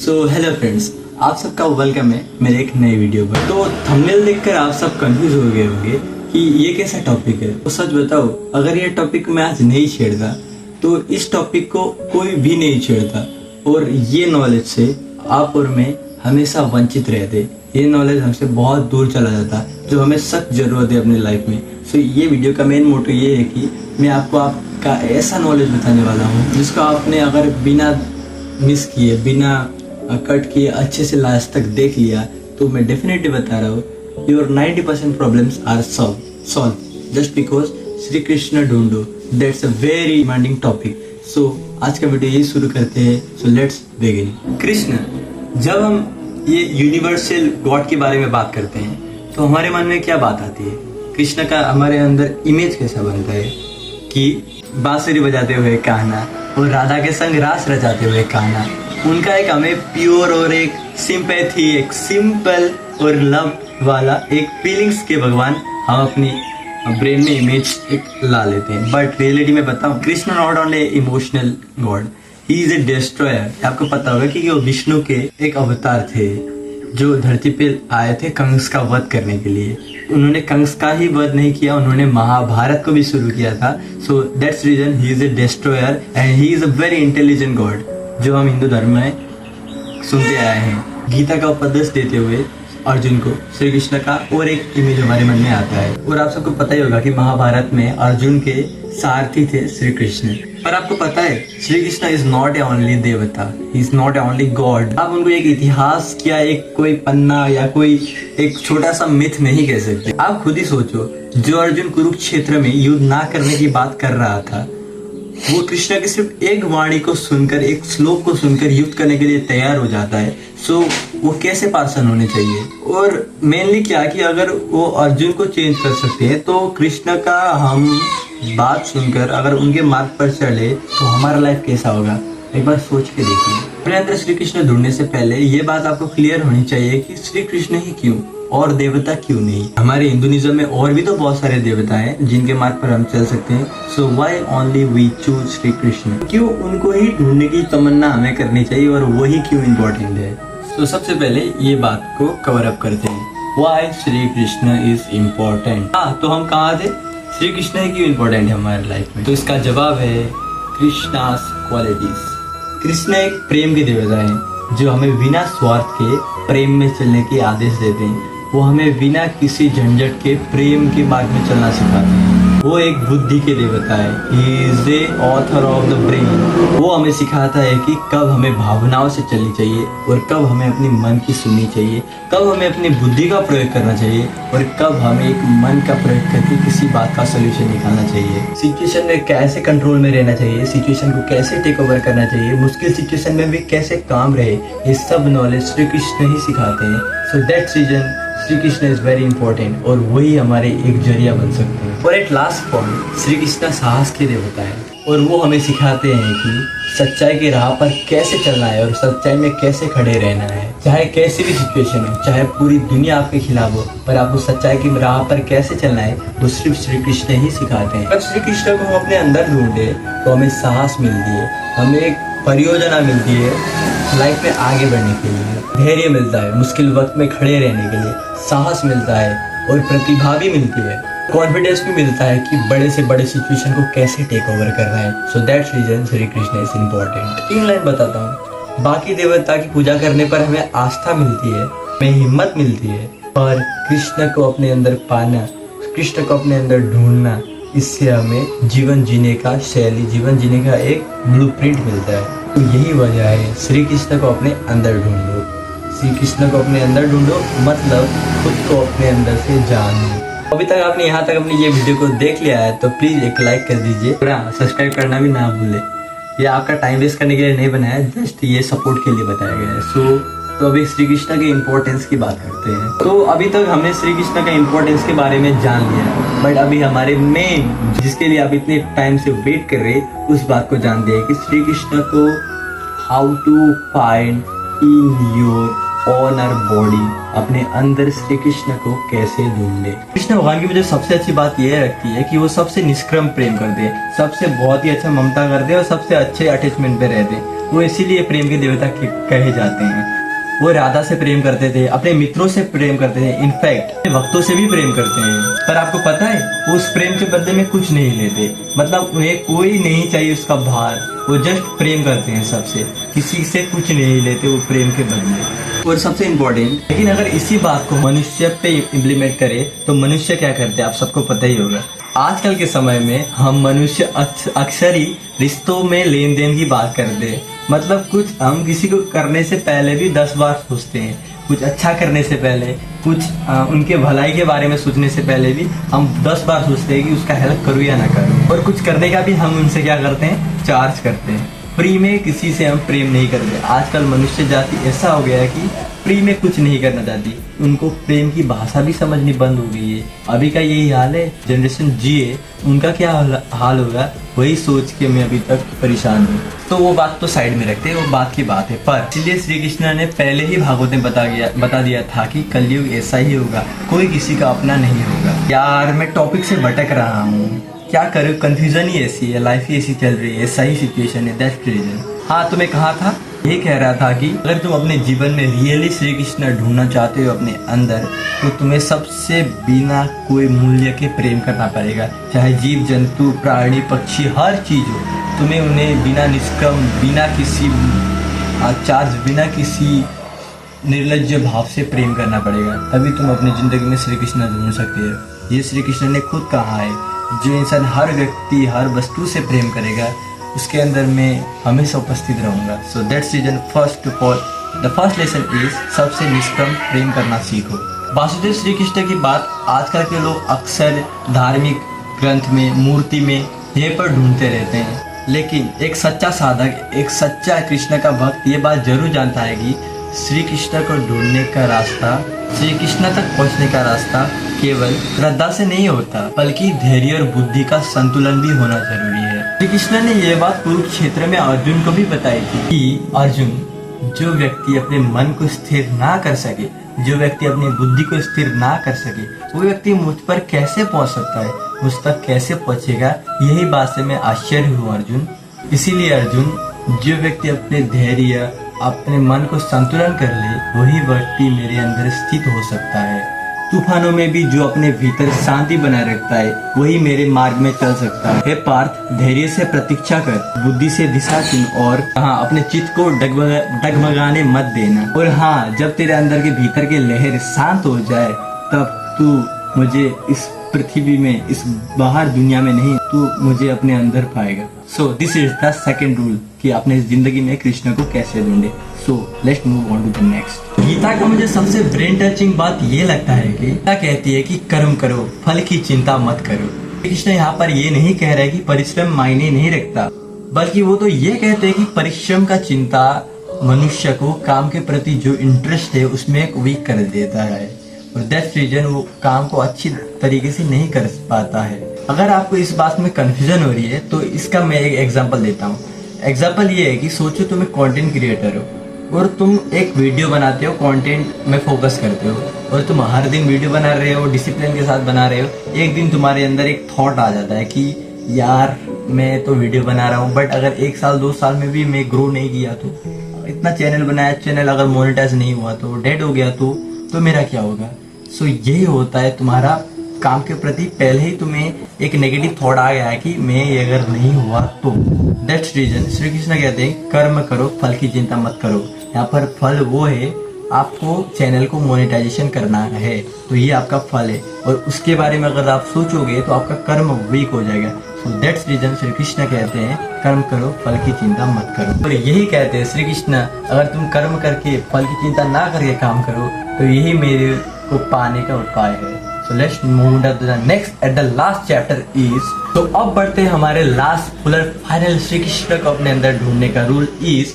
Hello friends, आप सबका welcome है मेरे एक नए वीडियो पर। तो थंबनेल देखकर आप सब कंफ्यूज हो गए होंगे कि ये कैसा टॉपिक है। तो सच बताओ, अगर ये टॉपिक मैं आज नहीं छेड़ता तो इस टॉपिक को कोई भी नहीं छेड़ता, और ये नॉलेज से आप और मैं हमेशा वंचित रहते। ये नॉलेज हमसे बहुत दूर चला जाता जो हमें सख्त जरूरत है अपनी लाइफ में। ये वीडियो का मेन मोटो ये है कि मैं आपको आपका ऐसा नॉलेज बताने वाला हूँ जिसको आपने अगर बिना मिस किए, बिना कट किए अच्छे से लास्ट तक देख लिया तो मैं डेफिनेटली बता रहा हूँ your 90% problems are solve just because Shri Krishna ढूंढो। That's a very demanding topic. So आज का वीडियो यही शुरू करते हैं। So let's begin. कृष्ण, जब हम ये यूनिवर्सल गॉड के बारे में बात करते हैं तो हमारे मन में क्या बात आती है? कृष्ण का हमारे अंदर इमेज कैसा बनता है कि बांसुरी बजाते हुए कान्हा और राधा के संग रास रचाते हुए कान्हा। उनका एक हमें प्योर और एक सिंपैथी, एक सिंपल और लव वाला एक फीलिंग्स के भगवान हम अपनी ब्रेन में इमेज एक ला लेते हैं। बट रियलिटी में बताऊं, Krishna not only emotional God, he is a destroyer. आपको पता होगा कि वो विष्णु के एक अवतार थे जो धरती पे आए थे कंस का वध करने के लिए। उन्होंने कंस का ही वध नहीं किया, उन्होंने महाभारत को भी शुरू किया था। So that's reason he is a destroyer and he is a very intelligent god जो हम हिंदू धर्म में सुनते आए हैं। गीता का उपदेश देते हुए अर्जुन को श्री कृष्ण का और एक इमेज हमारे मन में आता है। और आप सबको पता ही होगा कि महाभारत में अर्जुन के सारथी थे श्री कृष्ण। पर आपको पता है Shri Krishna is not a only देवता, he is not a only god. आप उनको एक इतिहास या एक कोई पन्ना या कोई एक छोटा सा मिथ नहीं कह सकते। आप खुद ही सोचो, जो अर्जुन कुरुक्षेत्र में युद्ध ना करने की बात कर रहा था, वो कृष्ण की सिर्फ एक वाणी को सुनकर, एक श्लोक को सुनकर युद्ध करने के लिए तैयार हो जाता है। सो वो कैसे पार्सन होने चाहिए? और मेनली क्या कि अगर वो अर्जुन को चेंज कर सकते हैं तो कृष्ण का हम बात सुनकर अगर उनके मार्ग पर चले तो हमारा लाइफ कैसा होगा? एक बार सोच के देखिए। अपने अंदर श्री कृष्ण ढूंढने से पहले ये बात आपको क्लियर होनी चाहिए कि श्री कृष्ण ही क्यों और देवता क्यों नहीं। हमारे हिंदुइज्म में और भी तो बहुत सारे देवता हैं जिनके मार्ग पर हम चल सकते हैं। So why only we choose Shri Krishna? क्यों उनको ही ढूंढने की तमन्ना हमें करनी चाहिए और वही क्यों इम्पोर्टेंट है? तो सबसे पहले ये बात को कवर अप करते हैं, why Shri Krishna is important. तो हम कहाँ थे? श्री कृष्ण ही क्यों इम्पोर्टेंट है हमारे लाइफ में? तो इसका जवाब है कृष्णास क्वालिटीज। कृष्ण एक प्रेम के देवता है जो हमें बिना स्वार्थ के प्रेम में चलने के आदेश देते हैं। वो हमें बिना किसी झंझट के प्रेम के मार्ग में चलना सिखाते हैं। वो एक बुद्धि के देवता है, he is the author of the brain. वो हमें सिखाता है कि कब हमें भावनाओं से चलनी चाहिए और कब हमें अपनी मन की सुननी चाहिए, कब हमें अपनी बुद्धि का प्रयोग करना चाहिए और कब हमें एक मन का प्रयोग करके किसी बात का सोल्यूशन निकालना चाहिए। सिचुएशन में कैसे कंट्रोल में रहना चाहिए, सिचुएशन को कैसे टेक ओवर करना चाहिए, मुश्किल सिचुएशन में भी कैसे काम रहे, ये सब नॉलेज श्री कृष्ण ही सिखाते हैं। So that's reason Shri Krishna is very important और वही हमारे एक जरिया बन सकते हैं। और at last point, Shri Krishna साहस के देवता है और वो हमें सिखाते हैं कि सच्चाई की राह पर कैसे चलना है और सच्चाई में कैसे खड़े रहना है। चाहे कैसी भी सिचुएशन हो, चाहे पूरी दुनिया आपके खिलाफ हो, पर आपको सच्चाई की राह पर कैसे चलना है वो सिर्फ श्री कृष्ण ही सिखाते हैं। जब श्री कृष्ण को हम अपने अंदर ढूंढे तो हमें साहस मिलती है, हमें एक परियोजना मिलती है लाइफ में आगे बढ़ने के लिए, धैर्य मिलता है मुश्किल वक्त में खड़े रहने के लिए, साहस मिलता है और प्रतिभा भी मिलती है, कॉन्फिडेंस भी मिलता है कि बड़े से बड़े सिचुएशन को कैसे टेक ओवर करना है। So that's reason Shri Krishna is important. 3 line बताता हूँ। बाकी देवता की पूजा करने पर हमें आस्था मिलती है, हमें हिम्मत मिलती है, और कृष्ण को अपने अंदर पाना, कृष्ण को अपने अंदर ढूंढना, इससे हमें जीवन जीने का शैली, जीवन जीने का एक ब्लूप्रिंट मिलता है। तो यही वजह है श्री कृष्ण को अपने अंदर ढूंढो। श्री कृष्ण को अपने अंदर ढूंढो मतलब खुद को अपने अंदर से जानो। अभी तक आपने यहाँ तक अपनी ये वीडियो को देख लिया है तो प्लीज एक लाइक कर दीजिए और सब्सक्राइब करना भी ना भूले। ये आपका टाइम वेस्ट करने के लिए नहीं बनाया है, जस्ट ये सपोर्ट के लिए बताया गया है। तो अभी श्री कृष्ण के इम्पोर्टेंस की बात करते हैं। तो अभी तक हमने श्री कृष्ण का इम्पोर्टेंस के बारे में जान लिया, बट अभी हमारे मेन जिसके लिए आप इतने टाइम से वेट कर रहे उस बात को जानते हैं कि श्री कृष्ण को how to find in your own body, अपने अंदर श्री कृष्ण को कैसे ढूंढे। कृष्ण भगवान की मुझे सबसे अच्छी बात यह लगती है कि वो सबसे निष्क्रम प्रेम करते हैं, सबसे बहुत ही अच्छा ममता करते हैं और सबसे अच्छे अटैचमेंट पे रहते हैं। वो इसीलिए प्रेम के देवता कहे जाते हैं। वो राधा से प्रेम करते थे, अपने मित्रों से प्रेम करते थे, इनफैक्ट भक्तों से भी प्रेम करते हैं। पर आपको पता है वो उस प्रेम के बदले में कुछ नहीं लेते, मतलब उन्हें कोई नहीं चाहिए उसका भार, वो जस्ट प्रेम करते हैं सबसे, किसी से कुछ नहीं लेते वो प्रेम के बदले। और सबसे इम्पोर्टेंट, लेकिन अगर इसी बात को मनुष्य पे इम्प्लीमेंट करे तो मनुष्य क्या करते हैं आप सबको पता ही होगा। आजकल के समय में हम मनुष्य अक्सर ही रिश्तों में लेन देन की बात करते हैं, मतलब कुछ हम किसी को करने से पहले भी 10 बार सोचते हैं, कुछ अच्छा करने से पहले, कुछ उनके भलाई के बारे में सोचने से पहले भी हम 10 बार सोचते हैं कि उसका हेल्प करूँ या ना करूँ। और कुछ करने का भी हम उनसे क्या करते हैं, चार्ज करते हैं। फ्री में किसी से हम प्रेम नहीं करते। आजकल मनुष्य जाति ऐसा हो गया है कि फ्री में कुछ नहीं करना चाहती, उनको प्रेम की भाषा भी समझनी बंद हो गई है। अभी का यही हाल है, जनरेशन जी है, उनका क्या हाल होगा वही सोच के मैं अभी तक परेशान हूँ। तो वो बात तो साइड में रखते हैं, वो बात की बात है। पर इसलिए श्री कृष्ण ने पहले ही भागवत में बता दिया था कि कलयुग ऐसा ही होगा, कोई किसी का अपना नहीं होगा। यार मैं टॉपिक से भटक रहा हूँ, क्या करूँ, कंफ्यूजन ही ऐसी है, लाइफ ही ऐसी चल रही है, ऐसा ही सिचुएशन है, दैट्स रीजन। हाँ तो मैं कहा था, ये कह रहा था कि अगर तुम अपने जीवन में रियली श्री कृष्ण ढूंढना चाहते हो अपने अंदर, तो तुम्हें सबसे बिना कोई मूल्य के प्रेम करना पड़ेगा। चाहे जीव जंतु, प्राणी, पक्षी, हर चीज हो, तुम्हें उन्हें बिना निष्कर्म, बिना किसी चार्ज, बिना किसी निर्लज्ज भाव से प्रेम करना पड़ेगा। तभी तुम अपनी जिंदगी में श्री कृष्ण ढूंढ सकते हो। ये श्री कृष्ण ने खुद कहा है, जो इंसान हर व्यक्ति, हर वस्तु से प्रेम करेगा, उसके अंदर मैं हमेशा उपस्थित रहूंगा। So that's reason first of all the first lesson is, सबसे निष्कर्म प्रेम करना सीखो। वासुदेव श्री कृष्ण की बात आजकल के लोग अक्सर धार्मिक ग्रंथ में, मूर्ति में यहीं पर ढूंढते रहते हैं, लेकिन एक सच्चा साधक, एक सच्चा कृष्ण का भक्त ये बात जरूर जानता है कि श्री कृष्ण को ढूंढने का रास्ता, श्री कृष्ण तक पहुंचने का रास्ता केवल श्रद्धा से नहीं होता, बल्कि धैर्य और बुद्धि का संतुलन भी होना जरूरी है। श्री कृष्ण ने यह बात कुरुक्षेत्र में अर्जुन को भी बताई थी कि अर्जुन, जो व्यक्ति अपने मन को स्थिर ना कर सके, जो व्यक्ति अपनी बुद्धि को स्थिर ना कर सके, वो व्यक्ति मुझ पर कैसे पहुंच सकता है, मुझ तक कैसे पहुंचेगा। यही बात से मैं आश्चर्य हूँ अर्जुन। इसीलिए अर्जुन, जो व्यक्ति अपने धैर्य, अपने मन को संतुलन कर ले, वही व्यक्ति मेरे अंदर स्थित हो सकता है। तूफानों में भी जो अपने भीतर शांति बनाए रखता है, वही मेरे मार्ग में चल सकता है। हे पार्थ, धैर्य से प्रतीक्षा कर, बुद्धि से दिशा चुन, और हाँ, अपने चित्त को डगमगाने मत देना। और हाँ, जब तेरे अंदर के भीतर के लहर शांत हो जाए, तब तू मुझे इस पृथ्वी में, इस बाहर दुनिया में नहीं, तू मुझे अपने अंदर पाएगा। So this is the second rule कि अपने जिंदगी में कृष्ण को कैसे ढूंढे। So let's move on to the next. Gita का मुझे सबसे ब्रेन टचिंग बात ये लगता है कि गीता कहती है कि कर्म करो, फल की चिंता मत करो। कृष्ण यहाँ पर ये नहीं कह रहे कि परिश्रम मायने नहीं रखता, बल्कि वो तो ये कहते हैं कि परिश्रम का चिंता मनुष्य को काम के प्रति जो इंटरेस्ट है उसमें वीक कर देता है, और दैट्स रीजन वो काम को अच्छी तरीके से नहीं कर पाता है। अगर आपको इस बात में कंफ्यूजन हो रही है तो इसका मैं एक एग्जांपल देता हूँ। एग्जांपल ये है कि सोचो तुम एक कंटेंट क्रिएटर हो और तुम एक वीडियो बनाते हो, कंटेंट में फोकस करते हो, और तुम हर दिन वीडियो बना रहे हो, डिसिप्लिन के साथ बना रहे हो। एक दिन तुम्हारे अंदर एक थॉट आ जाता है कि यार मैं तो वीडियो बना रहा हूँ, बट अगर 1 साल 2 साल में भी मैं ग्रो नहीं किया तो, इतना चैनल बनाया, चैनल अगर मोनेटाइज नहीं हुआ तो, डेड हो गया तो मेरा क्या होगा। सो यही होता है, तुम्हारा काम के प्रति पहले ही तुम्हें एक नेगेटिव थॉट आ गया है कि मैं ये अगर नहीं हुआ तो। दैट्स रीजन श्री कृष्ण कहते हैं कर्म करो, फल की चिंता मत करो। यहाँ पर फल वो है, आपको चैनल को मोनेटाइजेशन करना है, तो ये आपका फल है, और उसके बारे में अगर आप सोचोगे तो आपका कर्म वीक हो जाएगा। So that's reason Shri Krishna कहते हैं कर्म करो, फल की चिंता मत करो। और यही कहते हैं श्री कृष्ण, अगर तुम कर्म करके फल की चिंता ना करके काम करो तो यही मेरे को पाने का उपाय है। So let's move on to the next at the last chapter is, तो अब बढ़ते हैं हमारे लास्ट फाइनल श्री कृष्ण को अपने अंदर ढूंढने का रूल इज,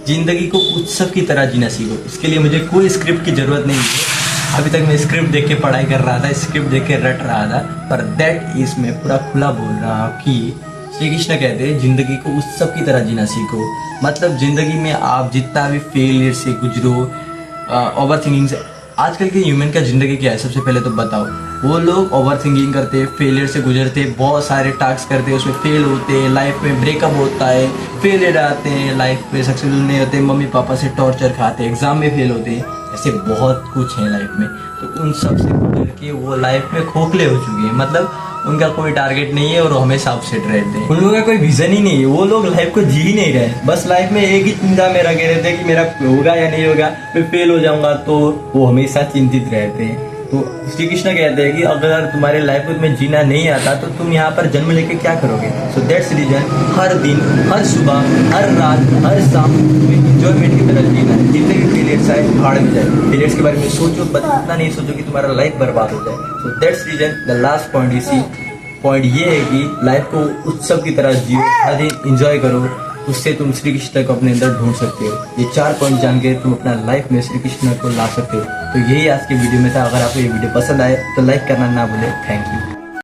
जिंदगी को उत्सव की तरह जीना सीखो। इसके लिए मुझे कोई स्क्रिप्ट की जरूरत नहीं है। अभी तक मैं स्क्रिप्ट देख के पढ़ाई कर रहा था, स्क्रिप्ट देख के रट रहा था, पर दैट इज मैं पूरा खुला बोल रहा हूँ कि श्री कृष्ण कहते हैं जिंदगी को उत्सव की तरह जीना सीखो। मतलब जिंदगी में आप जितना भी फेलियर से गुजरो, ओवर थिंकिंग से, आजकल के ह्यूमन का जिंदगी क्या है सबसे पहले तो बताओ। वो लोग ओवर थिंकिंग करते, फेलियर से गुजरते, बहुत सारे टास्क करते, उसमें फेल होते, लाइफ में ब्रेकअप होता है, फेलियर आते हैं, लाइफ में सक्सेसफुल नहीं होते, मम्मी पापा से टॉर्चर खाते हैं, एग्जाम में फेल होते हैं, ऐसे बहुत कुछ है लाइफ में। तो उन सब से गुजर के वो लाइफ में खोखले हो चुके हैं, मतलब उनका कोई टारगेट नहीं है और वो हमेशा अपसेट रहते हैं। उन लोगों का कोई विजन ही नहीं है, वो लोग लाइफ को जी ही नहीं रहे, बस लाइफ में एक ही चिंता में लगे रहते हैं कि मेरा होगा या नहीं होगा, मैं फेल हो जाऊंगा, तो वो हमेशा चिंतित रहते हैं। तो श्री कृष्ण कहते हैं कि अगर तुम्हारे लाइफ में जीना नहीं आता तो तुम यहाँ पर जन्म लेके क्या करोगे। सो दैट्स रीजन हर दिन, हर सुबह, हर रात, हर शाम तुम्हें इंजॉयमेंट की तरह जीना है। जितने भी फेलियर्स आए भाड़ में जाए, फेलियर्स के बारे में सोचो, बस इतना नहीं सोचो कि तुम्हारा लाइफ बर्बाद हो जाए। So that's reason the last point इसी पॉइंट ये है कि लाइफ को उत्सव की तरह जियो, हर दिन इंजॉय करो, उससे तुम श्री कृष्ण को अपने अंदर ढूंढ सकते हो। ये 4 पॉइंट जान के तुम अपना लाइफ में श्री कृष्ण को ला सकते हो। तो यही आज के वीडियो में था। अगर आपको ये वीडियो पसंद आए तो लाइक करना ना भूले। Thank you.